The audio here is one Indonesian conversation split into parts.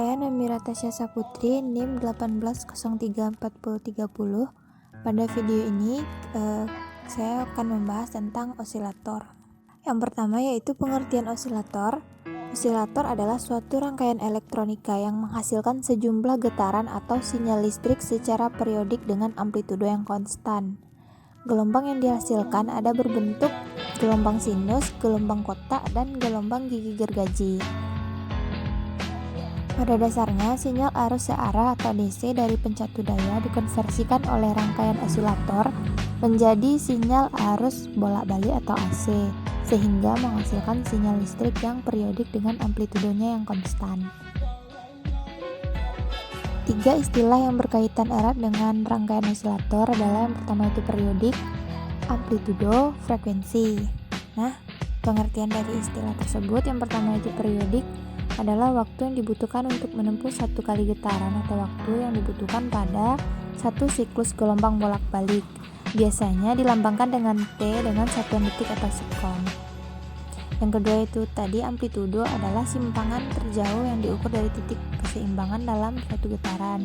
Saya Namira Tasya Saputri, NIM 18034030. Pada video ini saya akan membahas tentang osilator. Yang pertama yaitu pengertian osilator. Osilator adalah suatu rangkaian elektronika yang menghasilkan sejumlah getaran atau sinyal listrik secara periodik dengan amplitudo yang konstan. Gelombang yang dihasilkan ada berbentuk gelombang sinus, gelombang kotak, dan gelombang gigi gergaji. Pada dasarnya, sinyal arus searah atau DC dari pencatu daya dikonversikan oleh rangkaian osilator menjadi sinyal arus bolak-balik atau AC, sehingga menghasilkan sinyal listrik yang periodik dengan amplitudonya yang konstan. Tiga istilah yang berkaitan erat dengan rangkaian osilator adalah yang pertama itu periodik, amplitudo, frekuensi. Nah, pengertian dari istilah tersebut yang pertama itu periodik adalah waktu yang dibutuhkan untuk menempuh satu kali getaran atau waktu yang dibutuhkan pada satu siklus gelombang bolak-balik. Biasanya dilambangkan dengan T dengan satuan detik atau sekon. Yang kedua itu tadi amplitudo adalah simpangan terjauh yang diukur dari titik keseimbangan dalam suatu getaran.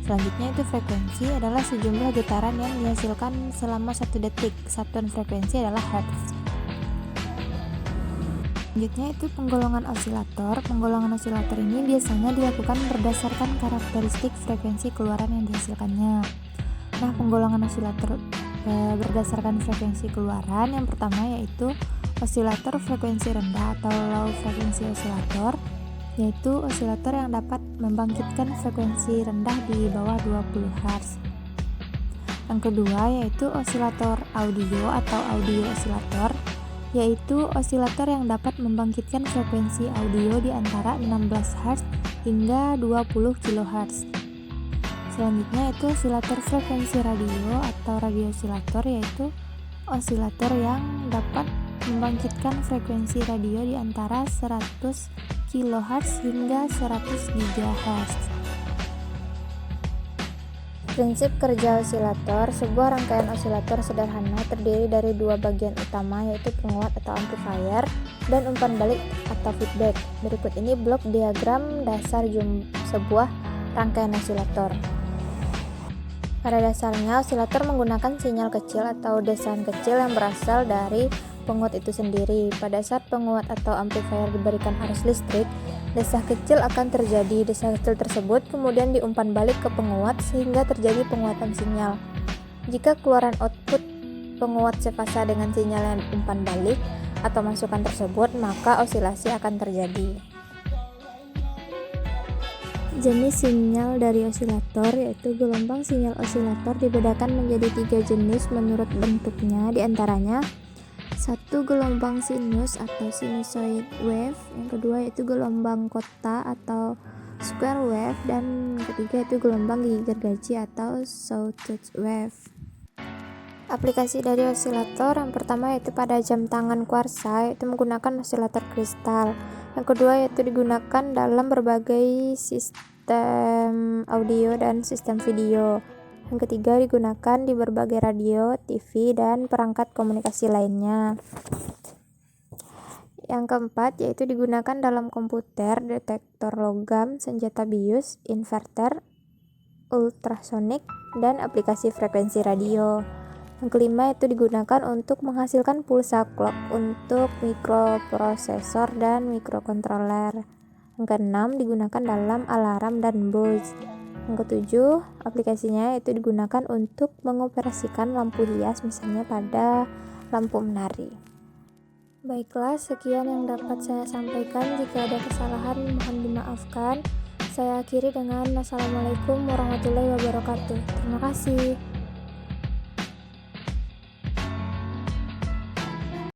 Selanjutnya itu frekuensi adalah sejumlah getaran yang dihasilkan selama 1 detik. Satuan frekuensi adalah hertz. Selanjutnya itu penggolongan osilator. Penggolongan osilator ini biasanya dilakukan berdasarkan karakteristik frekuensi keluaran yang dihasilkannya. Nah, penggolongan osilator berdasarkan frekuensi keluaran yang pertama yaitu osilator frekuensi rendah atau low frekuensi osilator, yaitu osilator yang dapat membangkitkan frekuensi rendah di bawah 20 Hz. Yang kedua yaitu osilator audio atau audio osilator, yaitu osilator yang dapat membangkitkan frekuensi audio di antara 16 Hz hingga 20 kHz. Selanjutnya itu osilator frekuensi radio atau radio osilator, yaitu osilator yang dapat membangkitkan frekuensi radio di antara 100 kHz hingga 100 GHz. Prinsip kerja osilator. Sebuah rangkaian osilator sederhana terdiri dari dua bagian utama yaitu penguat atau amplifier dan umpan balik atau feedback. Berikut ini blok diagram dasar sebuah rangkaian osilator. Pada dasarnya, osilator menggunakan sinyal kecil atau desaan kecil yang berasal dari penguat itu sendiri. Pada saat penguat atau amplifier diberikan arus listrik, desah kecil akan terjadi. Desah kecil tersebut kemudian diumpan balik ke penguat sehingga terjadi penguatan sinyal. Jika keluaran output penguat sefasa dengan sinyal yang umpan balik atau masukan tersebut, maka osilasi akan terjadi. Jenis sinyal dari osilator yaitu gelombang sinyal osilator dibedakan menjadi 3 jenis menurut bentuknya, diantaranya satu gelombang sinus atau sinusoid wave, yang kedua yaitu gelombang kotak atau square wave, dan ketiga yaitu gelombang gigi gergaji atau sawtooth wave. Aplikasi dari osilator yang pertama yaitu pada jam tangan kuarsa, yaitu menggunakan osilator kristal. Yang kedua yaitu digunakan dalam berbagai sistem audio dan sistem video. Yang ketiga digunakan di berbagai radio, TV, dan perangkat komunikasi lainnya. Yang keempat yaitu digunakan dalam komputer, detektor logam, senjata bius, inverter, ultrasonik, dan aplikasi frekuensi radio. Yang kelima itu digunakan untuk menghasilkan pulsa clock untuk mikroprosesor dan mikrokontroler. Yang keenam digunakan dalam alarm dan buzz. Yang ketujuh aplikasinya itu digunakan untuk mengoperasikan lampu hias, misalnya pada lampu menari. Baiklah, sekian yang dapat saya sampaikan. Jika ada kesalahan mohon dimaafkan. Saya akhiri dengan Assalamualaikum warahmatullahi wabarakatuh. Terima kasih.